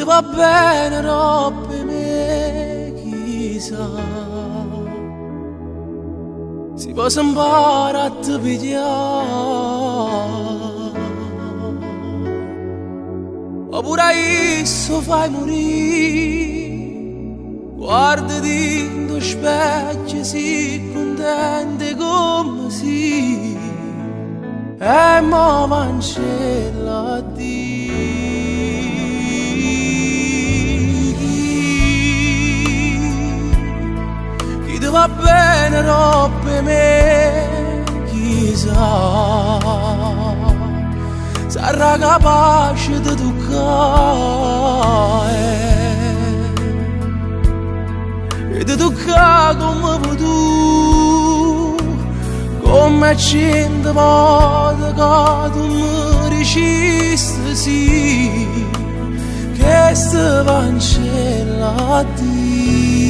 va bene roba me, chissà. Si può imparare a te pigliare. Oppure adesso fai morire. Guardati in tuo specchio, sii contente come si. E mo' cancella a chi ti va bene roba me, chissà. Sarà capace di toccare e di toccare come vuoi tu, come 100 volte che tu mi dicesti sì, che sta cancella a te.